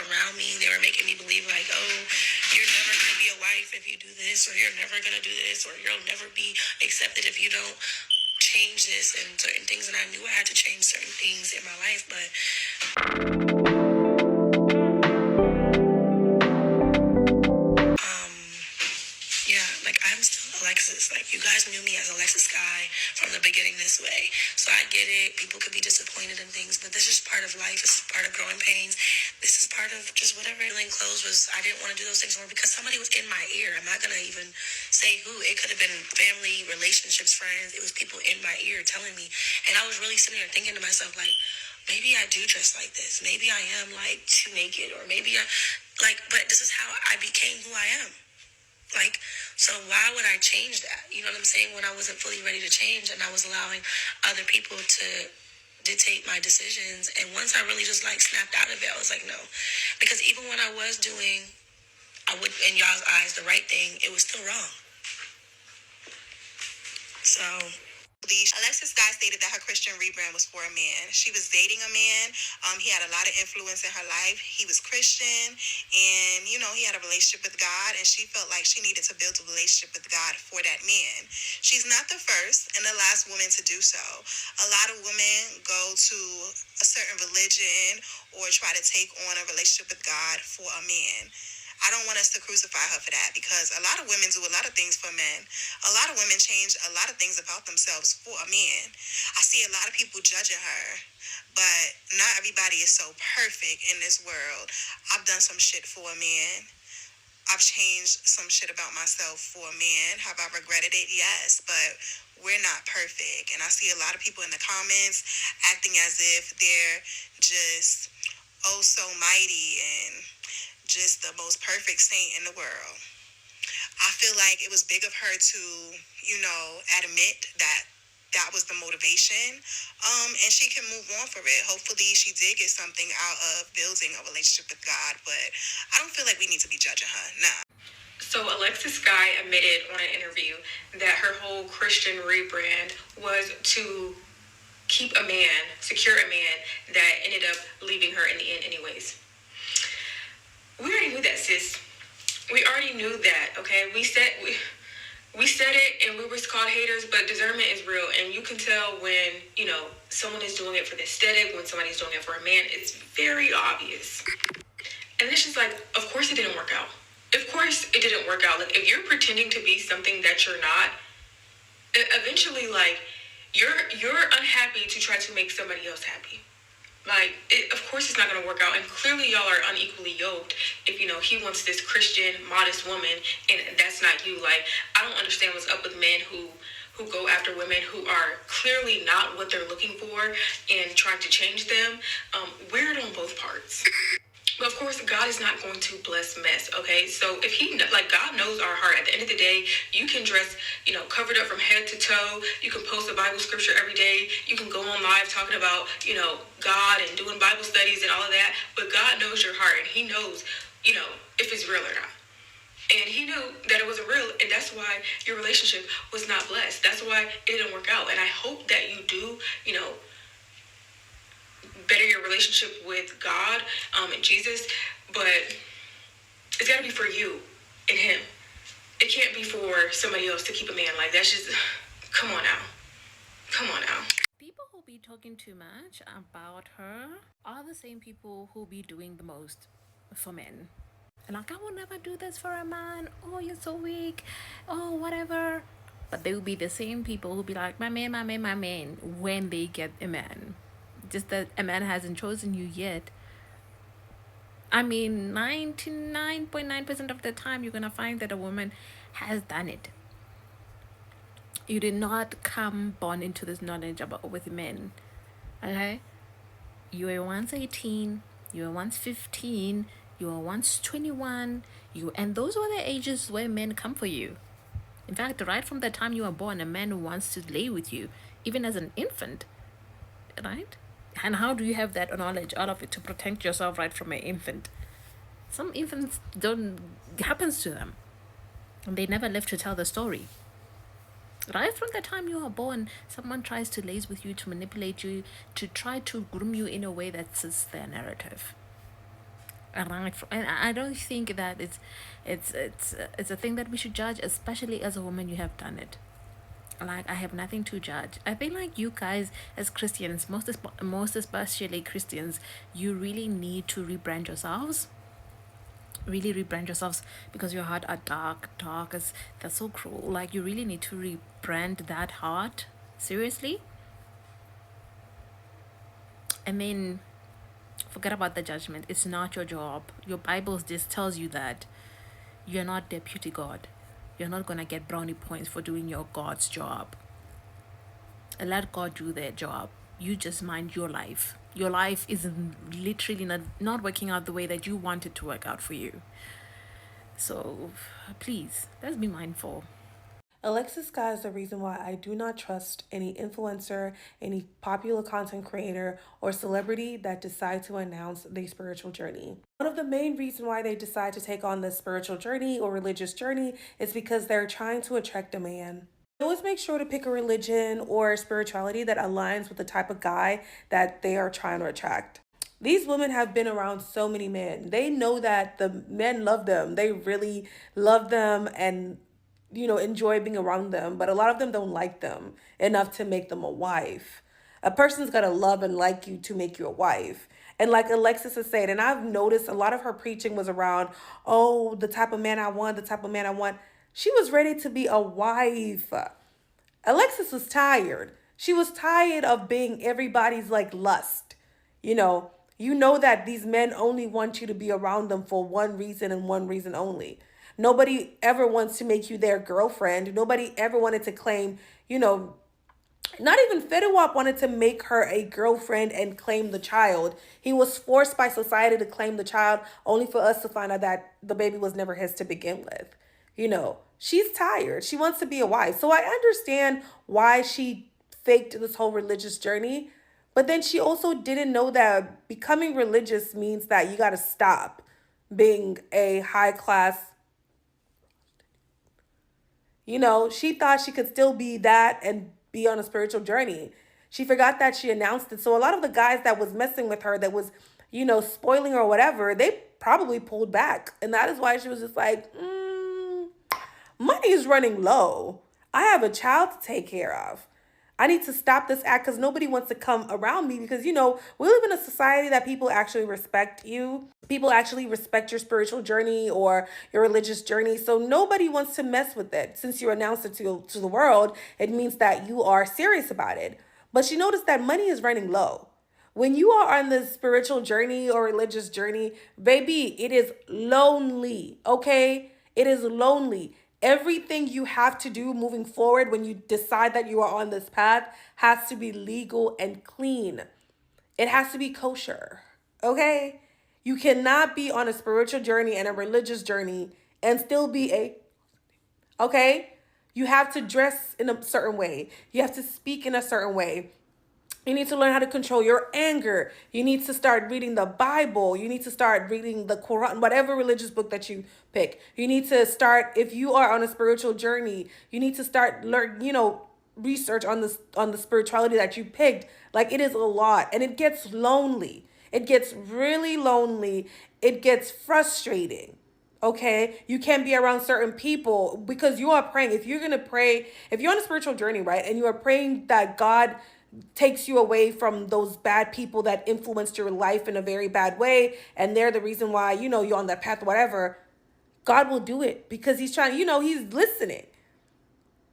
around me. They were making me believe like, oh, you're never going to be a wife if you do this, or you're never going to do this, or you'll never be accepted if you don't change this and certain things. And I knew I had to change certain things in my life, but yeah, like I'm still Alexis. Like you guys knew me as Alexis Guy from the beginning this way. So I get it. People could be disappointed in things, but this is part of life. This is part of growing pains. This is part of just whatever. Feeling clothes was, I didn't want to do those things anymore because somebody was in my ear. I'm not going to even say who. It could have been family, relationships, friends. It was people in my ear telling me. And I was really sitting there thinking to myself, like, maybe I do dress like this. Maybe I am like too naked, or maybe I like, but this is how I became who I am. Like, so why would I change that? You know what I'm saying? When I wasn't fully ready to change and I was allowing other people to dictate my decisions. And once I really just like snapped out of it, I was like, no. Because even when I was doing, I would, in y'all's eyes, the right thing, it was still wrong. So Alexis Guy stated that her Christian rebrand was for a man. She was dating a man. He had a lot of influence in her life. He was Christian, and he had a relationship with God, and she felt like she needed to build a relationship with God for that man. She's not the first and the last woman to do so. A lot of women go to a certain religion or try to take on a relationship with God for a man. I don't want us to crucify her for that, because a lot of women do a lot of things for men. A lot of women change a lot of things about themselves for a man. I see a lot of people judging her, but not everybody is so perfect in this world. I've done some shit for a man. I've changed some shit about myself for a man. Have I regretted it? Yes, but we're not perfect. And I see a lot of people in the comments acting as if they're just oh so mighty and just the most perfect saint in the world. I feel like it was big of her to, admit that that was the motivation, and she can move on for it. Hopefully she did get something out of building a relationship with God, but I don't feel like we need to be judging her. Nah. So Alexis Guy admitted on an interview that her whole Christian rebrand was to keep a man, secure a man that ended up leaving her in the end anyways. We already knew that, sis. We already knew that, okay? We said it, and we were called haters, but discernment is real, and you can tell when, someone is doing it for the aesthetic, when somebody's doing it for a man. It's very obvious. And it's just like, of course it didn't work out. Of course it didn't work out. Like, if you're pretending to be something that you're not, eventually, like, you're unhappy to try to make somebody else happy. Like, of course it's not going to work out. And clearly y'all are unequally yoked if, he wants this Christian, modest woman, and that's not you. Like, I don't understand what's up with men who go after women who are clearly not what they're looking for and trying to change them. Weird on both parts. But of course, God is not going to bless mess, okay? So if God knows our heart. At the end of the day, you can dress, covered up from head to toe. You can post a Bible scripture every day. You can go on live talking about, God and doing Bible studies and all of that. But God knows your heart, and he knows, if it's real or not. And he knew that it wasn't real, and that's why your relationship was not blessed. That's why it didn't work out. And I hope that you do, better your relationship with God and Jesus, but it's got to be for you and him. It can't be for somebody else to keep a man. Like, that's just, come on now. People who be talking too much about her are the same people who be doing the most for men. Like, I will never do this for a man. Oh, you're so weak. Oh, whatever. But they will be the same people who be like, my man, when they get a man. Just that a man hasn't chosen you yet. I mean, 99.9% of the time, you're going to find that a woman has done it. You did not come born into this knowledge with men. Okay? You were once 18. You were once 15. You were once 21. And those were the ages where men come for you. In fact, right from the time you were born, a man wants to lay with you, even as an infant. Right? And how do you have that knowledge out of it to protect yourself right from an infant? Some infants happens to them. And they never live to tell the story. Right from the time you are born, someone tries to laze with you, to manipulate you, to try to groom you in a way that suits their narrative. And I don't think that it's a thing that we should judge, especially as a woman. You have done it. Like, I have nothing to judge. I feel like you guys as Christians, most especially Christians, you really need to rebrand yourselves. Really rebrand yourselves, because your heart are dark as that's so cruel. Like, you really need to rebrand that heart. Seriously. I mean, forget about the judgment. It's not your job. Your Bible just tells you that you're not deputy God. You're not gonna get brownie points for doing your God's job. Let God do their job. You just mind your life. Your life is literally not working out the way that you want it to work out for you. So please, let's be mindful. Alexis Scott is the reason why I do not trust any influencer, any popular content creator, or celebrity that decide to announce their spiritual journey. One of the main reasons why they decide to take on this spiritual journey or religious journey is because they're trying to attract a man. Always make sure to pick a religion or spirituality that aligns with the type of guy that they are trying to attract. These women have been around so many men. They know that the men love them. They really love them and enjoy being around them, but a lot of them don't like them enough to make them a wife. A person's got to love and like you to make you a wife. And like Alexis has said, and I've noticed a lot of her preaching was around, oh, the type of man I want, the type of man I want. She was ready to be a wife. Alexis was tired. She was tired of being everybody's like lust. You know that these men only want you to be around them for one reason and one reason only. Nobody ever wants to make you their girlfriend. Nobody ever wanted to claim, not even Fediwap wanted to make her a girlfriend and claim the child. He was forced by society to claim the child, only for us to find out that the baby was never his to begin with. She's tired. She wants to be a wife. So I understand why she faked this whole religious journey. But then she also didn't know that becoming religious means that you got to stop being a high class. She thought she could still be that and be on a spiritual journey. She forgot that she announced it. So a lot of the guys that was messing with her, that was, spoiling her or whatever, they probably pulled back. And that is why she was just like, money is running low. I have a child to take care of. I need to stop this act because nobody wants to come around me because, we live in a society that people actually respect you. People actually respect your spiritual journey or your religious journey. So nobody wants to mess with it. Since you announced it to the world, it means that you are serious about it. But she noticed that money is running low. When you are on this spiritual journey or religious journey, baby, it is lonely, okay? It is lonely. Everything you have to do moving forward when you decide that you are on this path has to be legal and clean. It has to be kosher, okay? You cannot be on a spiritual journey and a religious journey and still be okay? You have to dress in a certain way. You have to speak in a certain way. You need to learn how to control your anger. You need to start reading the Bible. You need to start reading the Quran, whatever religious book that you pick. You need to start, if you are on a spiritual journey, you need to start research on the spirituality that you picked. Like, it is a lot and it gets lonely. It gets really lonely. It gets frustrating. Okay, you can't be around certain people because you are praying. If you're going to pray, if you're on a spiritual journey, right, and you are praying that God takes you away from those bad people that influenced your life in a very bad way, and they're the reason why, you're on that path, whatever, God will do it because he's trying, he's listening.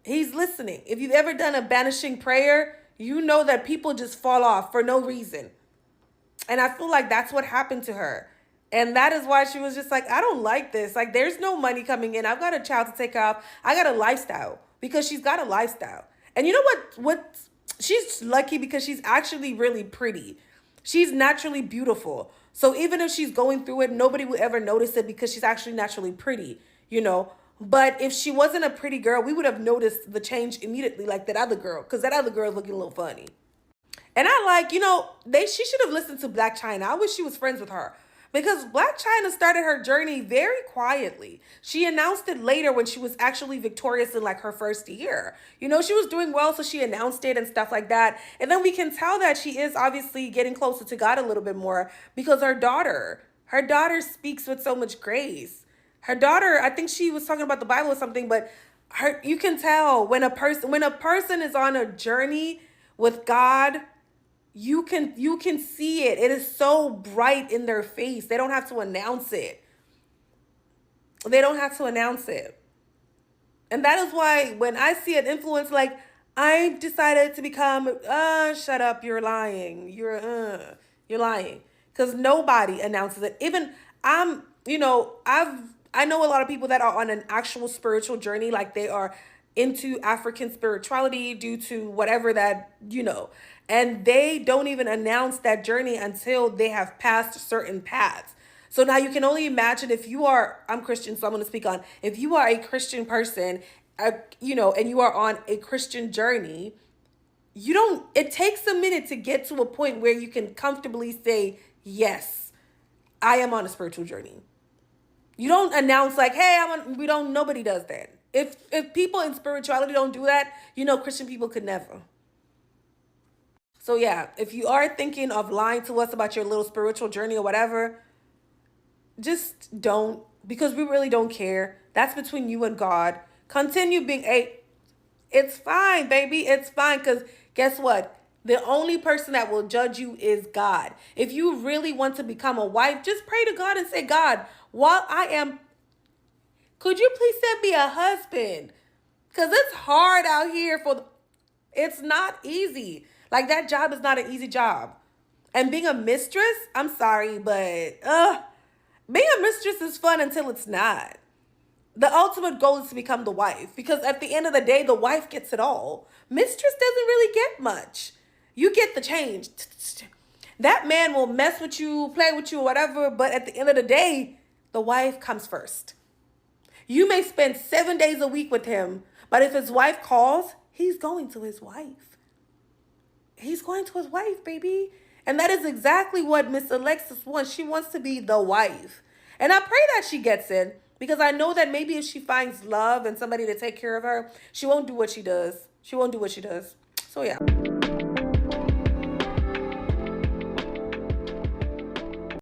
He's listening. If you've ever done a banishing prayer, you know that people just fall off for no reason. And I feel like that's what happened to her. And that is why she was just like, I don't like this. Like, there's no money coming in. I've got a child to take care of. I got a lifestyle because she's got a lifestyle. And you know what? She's lucky because she's actually really pretty. She's naturally beautiful. So even if she's going through it, nobody will ever notice it because she's actually naturally pretty, But if she wasn't a pretty girl, we would have noticed the change immediately, like that other girl, because that other girl is looking a little funny. And I like, she should have listened to Black China. I wish she was friends with her. Because Black China started her journey very quietly. She announced it later when she was actually victorious in like her first year. She was doing well, so she announced it and stuff like that. And then we can tell that she is obviously getting closer to God a little bit more because her daughter, Her daughter speaks with so much grace. Her daughter, I think she was talking about the Bible or something, but you can tell when a person is on a journey with God, you can see it. It is so bright in their face. They don't have to announce it. They don't have to announce it. And that is why when I see an influence like, I decided to become, shut up, you're lying. You're lying. Because nobody announces it. Even I know a lot of people that are on an actual spiritual journey, like they are into African spirituality due to whatever that. And they don't even announce that journey until they have passed certain paths. So now you can only imagine if I'm Christian, so I'm going to speak on, if you are a Christian person, and you are on a Christian journey, it takes a minute to get to a point where you can comfortably say, yes, I am on a spiritual journey. You don't announce like, hey, nobody does that. If people in spirituality don't do that, Christian people could never. So yeah, if you are thinking of lying to us about your little spiritual journey or whatever, just don't, because we really don't care. That's between you and God. Continue being it's fine, baby. It's fine. Because guess what? The only person that will judge you is God. If you really want to become a wife, just pray to God and say, God, could you please send me a husband? Because it's hard out here it's not easy. Like, that job is not an easy job. And being a mistress, I'm sorry, but being a mistress is fun until it's not. The ultimate goal is to become the wife, because at the end of the day, the wife gets it all. Mistress doesn't really get much. You get the change. That man will mess with you, play with you, or whatever, but at the end of the day, the wife comes first. You may spend 7 days a week with him, but if his wife calls, he's going to his wife. He's going to his wife, baby. And that is exactly what Miss Alexis wants. She wants to be the wife. And I pray that she gets it, because I know that maybe if she finds love and somebody to take care of her, she won't do what she does. She won't do what she does. So yeah.